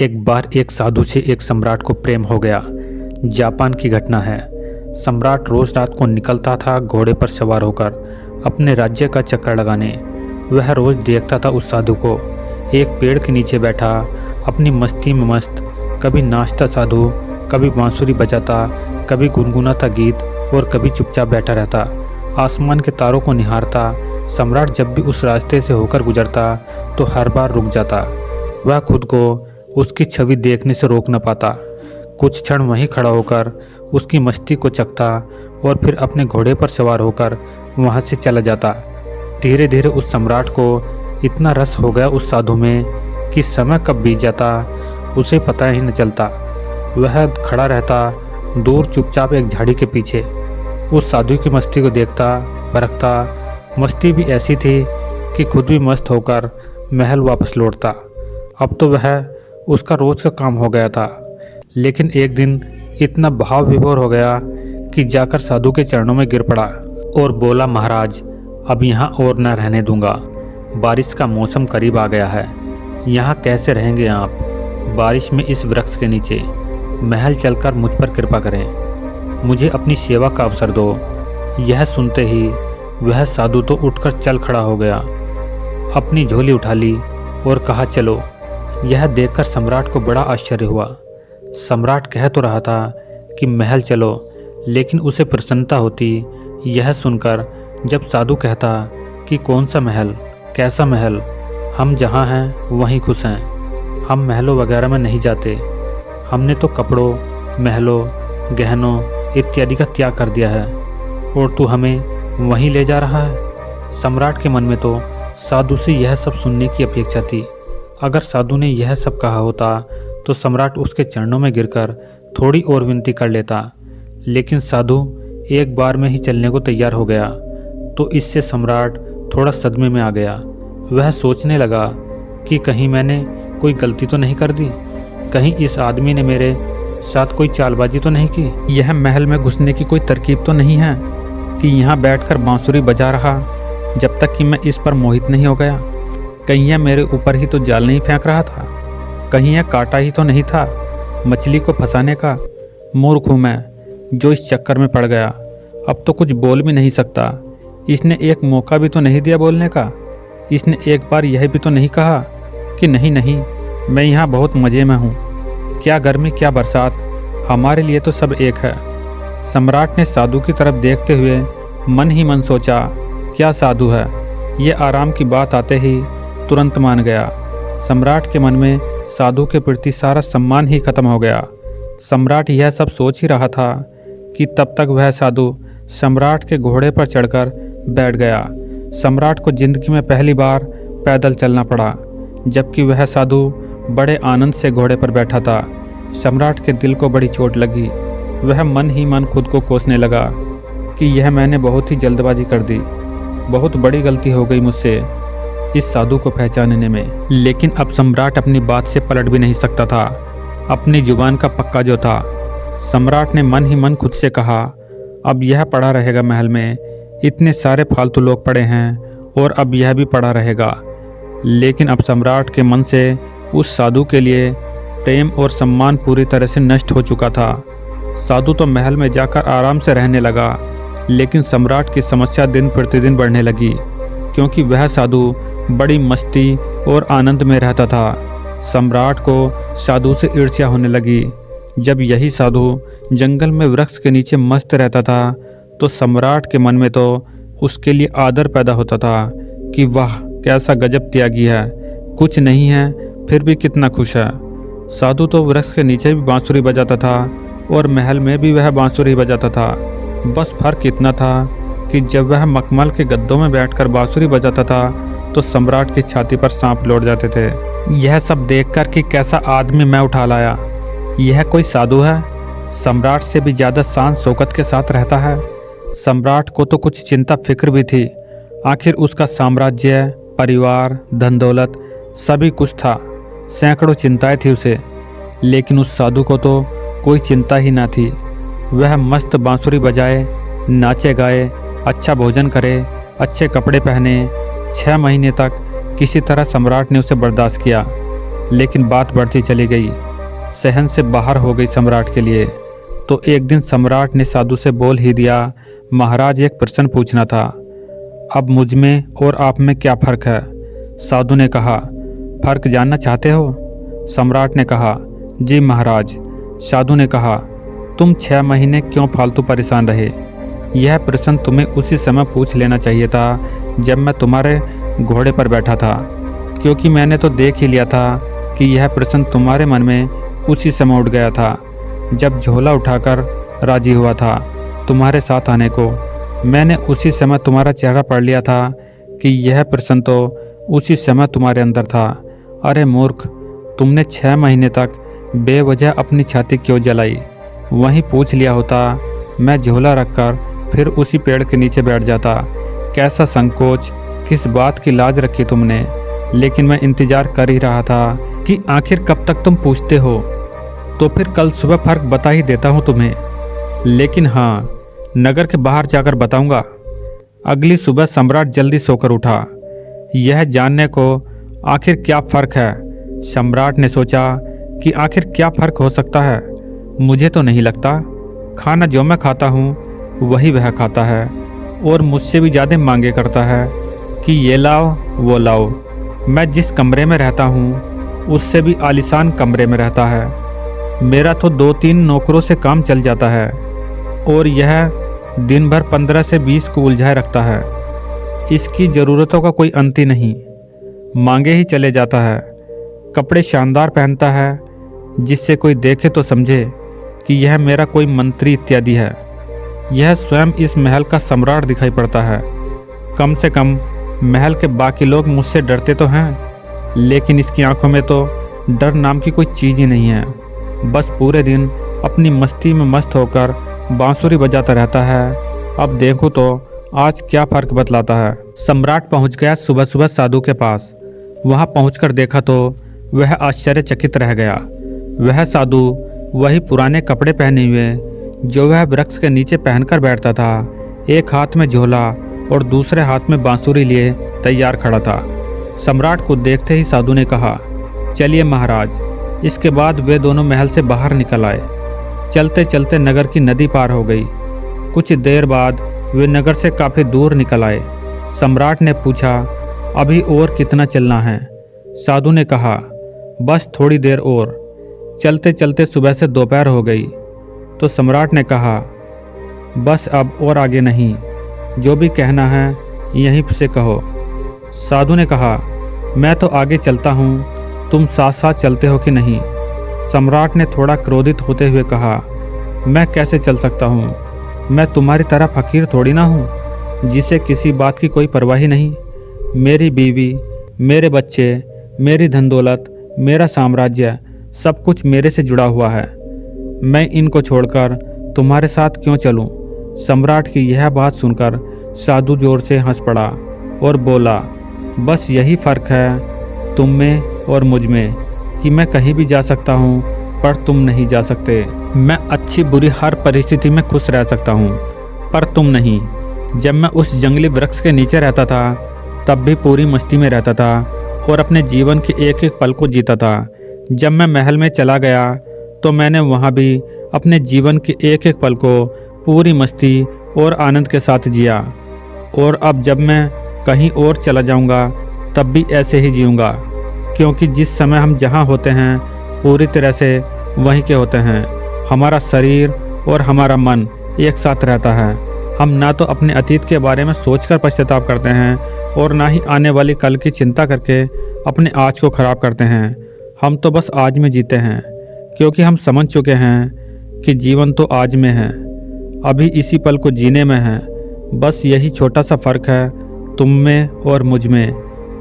एक बार एक साधु से एक सम्राट को प्रेम हो गया। जापान की घटना है। सम्राट रोज रात को निकलता था घोड़े पर सवार होकर अपने राज्य का चक्कर लगाने। वह रोज देखता था उस साधु को एक पेड़ के नीचे बैठा अपनी मस्ती में मस्त। कभी नाचता साधु, कभी बांसुरी बजाता, कभी गुनगुनाता गीत और कभी चुपचाप बैठा रहता, आसमान के तारों को निहारता। सम्राट जब भी उस रास्ते से होकर गुजरता तो हर बार रुक जाता। वह खुद को उसकी छवि देखने से रोक न पाता। कुछ क्षण वहीं खड़ा होकर उसकी मस्ती को चखता और फिर अपने घोड़े पर सवार होकर वहां से चला जाता। धीरे धीरे उस सम्राट को इतना रस हो गया उस साधु में कि समय कब बीत जाता उसे पता ही न चलता। वह खड़ा रहता दूर चुपचाप एक झाड़ी के पीछे, उस साधु की मस्ती को देखता परखता। मस्ती भी ऐसी थी कि खुद भी मस्त होकर महल वापस लौटता। अब तो वह उसका रोज का काम हो गया था। लेकिन एक दिन इतना भाव विभोर हो गया कि जाकर साधु के चरणों में गिर पड़ा और बोला, महाराज अब यहाँ और न रहने दूंगा। बारिश का मौसम करीब आ गया है, यहाँ कैसे रहेंगे आप? बारिश में इस वृक्ष के नीचे महल चलकर मुझ पर कृपा करें, मुझे अपनी सेवा का अवसर दो। यह सुनते ही वह साधु तो उठकर चल खड़ा हो गया, अपनी झोली उठा ली और कहा, चलो। यह देखकर सम्राट को बड़ा आश्चर्य हुआ। सम्राट कह तो रहा था कि महल चलो, लेकिन उसे प्रसन्नता होती यह सुनकर जब साधु कहता कि कौन सा महल, कैसा महल, हम जहाँ हैं वहीं खुश हैं, हम महलों वगैरह में नहीं जाते, हमने तो कपड़ों, महलों, गहनों इत्यादि का त्याग कर दिया है और तू हमें वहीं ले जा रहा है। सम्राट के मन में तो साधु से यह सब सुनने की अपेक्षा थी। अगर साधु ने यह सब कहा होता तो सम्राट उसके चरणों में गिरकर थोड़ी और विनती कर लेता, लेकिन साधु एक बार में ही चलने को तैयार हो गया। तो इससे सम्राट थोड़ा सदमे में आ गया। वह सोचने लगा कि कहीं मैंने कोई गलती तो नहीं कर दी, कहीं इस आदमी ने मेरे साथ कोई चालबाजी तो नहीं की, यह महल में घुसने की कोई तरकीब तो नहीं है कि यहाँ बैठकर बांसुरी बजा रहा जब तक कि मैं इस पर मोहित नहीं हो गया। कहीं यह मेरे ऊपर ही तो जाल नहीं फेंक रहा था, कहीं यह कांटा ही तो नहीं था मछली को फंसाने का। मूर्ख हूँ मैं जो इस चक्कर में पड़ गया। अब तो कुछ बोल भी नहीं सकता। इसने एक मौका भी तो नहीं दिया बोलने का। इसने एक बार यह भी तो नहीं कहा कि नहीं नहीं, मैं यहाँ बहुत मज़े में हूँ, क्या गर्मी क्या बरसात, हमारे लिए तो सब एक है। सम्राट ने साधु की तरफ देखते हुए मन ही मन सोचा, क्या साधु है, ये आराम की बात आते ही तुरंत मान गया। सम्राट के मन में साधु के प्रति सारा सम्मान ही खत्म हो गया। सम्राट यह सब सोच ही रहा था कि तब तक वह साधु सम्राट के घोड़े पर चढ़कर बैठ गया। सम्राट को जिंदगी में पहली बार पैदल चलना पड़ा, जबकि वह साधु बड़े आनंद से घोड़े पर बैठा था। सम्राट के दिल को बड़ी चोट लगी। वह मन ही मन खुद को कोसने लगा कि यह मैंने बहुत ही जल्दबाजी कर दी, बहुत बड़ी गलती हो गई मुझसे इस साधु को पहचानने में। लेकिन अब सम्राट अपनी बात से पलट भी नहीं सकता था। अपनी जुबान का पक्का जो था, सम्राट ने मन ही मन खुद से कहा, अब यह पड़ा रहेगा महल में, इतने सारे फालतू लोग पड़े हैं और अब यह भी पड़ा रहेगा। लेकिन अब सम्राट के मन से उस साधु के लिए प्रेम और सम्मान पूरी तरह से नष्ट हो चुका था। साधु तो महल में जाकर आराम से रहने लगा, लेकिन सम्राट की समस्या दिन प्रतिदिन बढ़ने लगी, क्योंकि वह साधु बड़ी मस्ती और आनंद में रहता था। सम्राट को साधु से ईर्ष्या होने लगी। जब यही साधु जंगल में वृक्ष के नीचे मस्त रहता था तो सम्राट के मन में तो उसके लिए आदर पैदा होता था कि वाह कैसा गजब त्यागी है, कुछ नहीं है फिर भी कितना खुश है। साधु तो वृक्ष के नीचे भी बांसुरी बजाता था और महल में भी वह बांसुरी बजाता था। बस फर्क इतना था कि जब वह मखमल के गद्दों में बैठकर बांसुरी बजाता था तो सम्राट की छाती पर सांप लौट जाते थे। यह सब देखकर कि कैसा आदमी मैं उठा लाया, यह कोई साधु है? सम्राट से भी ज़्यादा शान शौकत के साथ रहता है। सम्राट को तो कुछ चिंता फिक्र भी थी। आखिर उसका साम्राज्य, परिवार, धन दौलत सभी कुछ था, सैकड़ों चिंताएं थी उसे। लेकिन उस साधु को तो कोई चिंता ही ना थी। वह मस्त बांसुरी बजाए, नाचे गाए, अच्छा भोजन करे, अच्छे कपड़े पहने। 6 महीने तक किसी तरह सम्राट ने उसे बर्दाश्त किया। लेकिन बात बढ़ती चली गई, सहन से बाहर हो गई सम्राट के लिए। तो एक दिन सम्राट ने साधु से बोल ही दिया, महाराज एक प्रश्न पूछना था, अब मुझ में और आप में क्या फ़र्क है? साधु ने कहा, फ़र्क जानना चाहते हो? सम्राट ने कहा, जी महाराज। साधु ने कहा, तुम 6 महीने क्यों फालतू परेशान रहे? यह प्रश्न तुम्हें उसी समय पूछ लेना चाहिए था जब मैं तुम्हारे घोड़े पर बैठा था, क्योंकि मैंने तो देख ही लिया था कि यह प्रश्न तुम्हारे मन में उसी समय उठ गया था जब झोला उठाकर राजी हुआ था तुम्हारे साथ आने को। मैंने उसी समय तुम्हारा चेहरा पढ़ लिया था कि यह प्रश्न तो उसी समय तुम्हारे अंदर था। अरे मूर्ख, तुमने 6 महीने तक बेवजह अपनी छाती क्यों जलाई? वहीं पूछ लिया होता, मैं झोला रखकर फिर उसी पेड़ के नीचे बैठ जाता। कैसा संकोच, किस बात की लाज रखी तुमने? लेकिन मैं इंतजार कर ही रहा था कि आखिर कब तक तुम पूछते हो, तो फिर कल सुबह फ़र्क बता ही देता हूँ तुम्हें। लेकिन हाँ, नगर के बाहर जाकर बताऊंगा। अगली सुबह सम्राट जल्दी सोकर उठा, यह जानने को आखिर क्या फ़र्क है। सम्राट ने सोचा कि आखिर क्या फ़र्क हो सकता है। मुझे तो नहीं लगता, खाना जो मैं खाता हूँ वही वह खाता है और मुझसे भी ज़्यादा मांगे करता है कि ये लाओ वो लाओ। मैं जिस कमरे में रहता हूँ उससे भी आलीशान कमरे में रहता है। मेरा तो 2-3 नौकरों से काम चल जाता है और यह दिन भर 15 से 20 को उलझाए रखता है। इसकी ज़रूरतों का कोई अंत ही नहीं, मांगे ही चले जाता है। कपड़े शानदार पहनता है जिससे कोई देखे तो समझे कि यह मेरा कोई मंत्री इत्यादि है। यह स्वयं इस महल का सम्राट दिखाई पड़ता है। कम से कम महल के बाकी लोग मुझसे डरते तो हैं, लेकिन इसकी आंखों में तो डर नाम की कोई चीज़ ही नहीं है। बस पूरे दिन अपनी मस्ती में मस्त होकर बांसुरी बजाता रहता है। अब देखो तो आज क्या फ़र्क बतलाता है। सम्राट पहुंच गया सुबह सुबह साधु के पास। वहां पहुंचकर देखा तो वह आश्चर्यचकित रह गया। वह साधु वही पुराने कपड़े पहने हुए जो वह वृक्ष के नीचे पहनकर बैठता था, एक हाथ में झोला और दूसरे हाथ में बांसुरी लिए तैयार खड़ा था। सम्राट को देखते ही साधु ने कहा, चलिए महाराज। इसके बाद वे दोनों महल से बाहर निकल आए। चलते चलते नगर की नदी पार हो गई। कुछ देर बाद वे नगर से काफ़ी दूर निकल आए। सम्राट ने पूछा, अभी और कितना चलना है? साधु ने कहा, बस थोड़ी देर और। चलते चलते सुबह से दोपहर हो गई। तो सम्राट ने कहा, बस अब और आगे नहीं, जो भी कहना है यहीं से कहो। साधु ने कहा, मैं तो आगे चलता हूँ, तुम साथ साथ चलते हो कि नहीं? सम्राट ने थोड़ा क्रोधित होते हुए कहा, मैं कैसे चल सकता हूँ? मैं तुम्हारी तरह फकीर थोड़ी ना हूँ जिसे किसी बात की कोई परवाह ही नहीं। मेरी बीवी, मेरे बच्चे, मेरी धन दौलत, मेरा साम्राज्य, सब कुछ मेरे से जुड़ा हुआ है। मैं इनको छोड़कर तुम्हारे साथ क्यों चलूं? सम्राट की यह बात सुनकर साधु जोर से हंस पड़ा और बोला, बस यही फ़र्क है तुम में और मुझ में कि मैं कहीं भी जा सकता हूँ पर तुम नहीं जा सकते। मैं अच्छी बुरी हर परिस्थिति में खुश रह सकता हूँ पर तुम नहीं। जब मैं उस जंगली वृक्ष के नीचे रहता था तब भी पूरी मस्ती में रहता था और अपने जीवन के एक एक पल को जीता था। जब मैं महल में चला गया तो मैंने वहाँ भी अपने जीवन के एक एक पल को पूरी मस्ती और आनंद के साथ जिया। और अब जब मैं कहीं और चला जाऊँगा तब भी ऐसे ही जीऊँगा, क्योंकि जिस समय हम जहाँ होते हैं पूरी तरह से वहीं के होते हैं। हमारा शरीर और हमारा मन एक साथ रहता है। हम ना तो अपने अतीत के बारे में सोचकर पश्चाताप करते हैं और ना ही आने वाली कल की चिंता करके अपने आज को खराब करते हैं। हम तो बस आज में जीते हैं, क्योंकि हम समझ चुके हैं कि जीवन तो आज में है, अभी इसी पल को जीने में है। बस यही छोटा सा फ़र्क है तुम में और मुझ में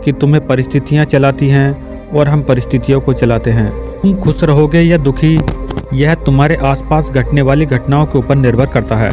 कि तुम्हें परिस्थितियाँ चलाती हैं और हम परिस्थितियों को चलाते हैं। तुम खुश रहोगे या दुखी, यह तुम्हारे आसपास घटने वाली घटनाओं के ऊपर निर्भर करता है।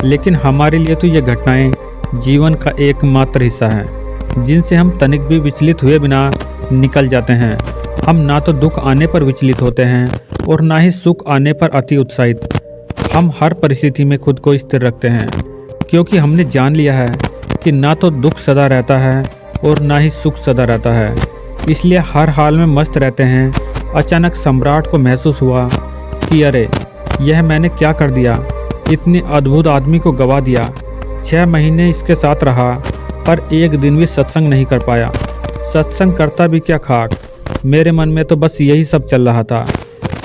लेकिन हमारे लिए तो ये घटनाएं जीवन का एकमात्र हिस्सा हैं, जिनसे हम तनिक भी विचलित हुए बिना निकल जाते हैं। हम ना तो दुख आने पर विचलित होते हैं और ना ही सुख आने पर अति उत्साहित। हम हर परिस्थिति में खुद को स्थिर रखते हैं, क्योंकि हमने जान लिया है कि ना तो दुख सदा रहता है और ना ही सुख सदा रहता है। इसलिए हर हाल में मस्त रहते हैं। अचानक सम्राट को महसूस हुआ कि अरे यह मैंने क्या कर दिया, इतने अद्भुत आदमी को गवा दिया। 6 महीने इसके साथ रहा पर एक दिन भी सत्संग नहीं कर पाया। सत्संग करता भी क्या खाक। मेरे मन में तो बस यही सब चल रहा था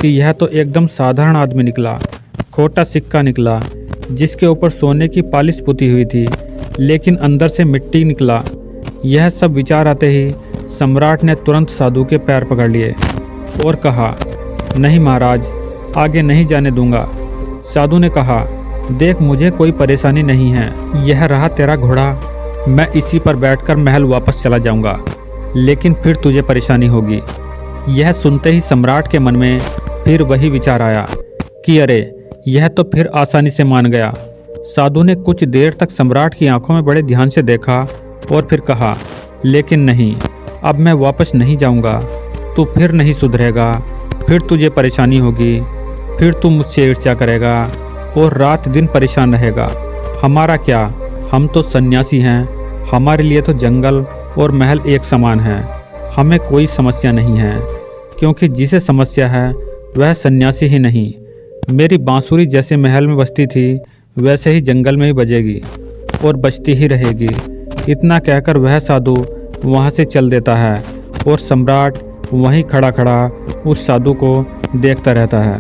कि यह तो एकदम साधारण आदमी निकला, खोटा सिक्का निकला जिसके ऊपर सोने की पालिश पुती हुई थी लेकिन अंदर से मिट्टी निकला। यह सब विचार आते ही सम्राट ने तुरंत साधु के पैर पकड़ लिए और कहा, नहीं महाराज, आगे नहीं जाने दूंगा। साधु ने कहा, देख मुझे कोई परेशानी नहीं है, यह रहा तेरा घोड़ा, मैं इसी पर बैठकर महल वापस चला जाऊंगा, लेकिन फिर तुझे परेशानी होगी। यह सुनते ही सम्राट के मन में फिर वही विचार आया कि अरे यह तो फिर आसानी से मान गया। साधु ने कुछ देर तक सम्राट की आंखों में बड़े ध्यान से देखा और फिर कहा, लेकिन नहीं, अब मैं वापस नहीं जाऊंगा, तू फिर नहीं सुधरेगा, फिर तुझे परेशानी होगी, फिर तू मुझसे ईर्ष्या करेगा और रात दिन परेशान रहेगा। हमारा क्या, हम तो सन्यासी हैं, हमारे लिए तो जंगल और महल एक समान है, हमें कोई समस्या नहीं है, क्योंकि जिसे समस्या है वह सन्यासी ही नहीं। मेरी बांसुरी जैसे महल में बजती थी वैसे ही जंगल में ही बजेगी और बजती ही रहेगी। इतना कहकर वह साधु वहाँ से चल देता है और सम्राट वहीं खड़ा खड़ा उस साधु को देखता रहता है।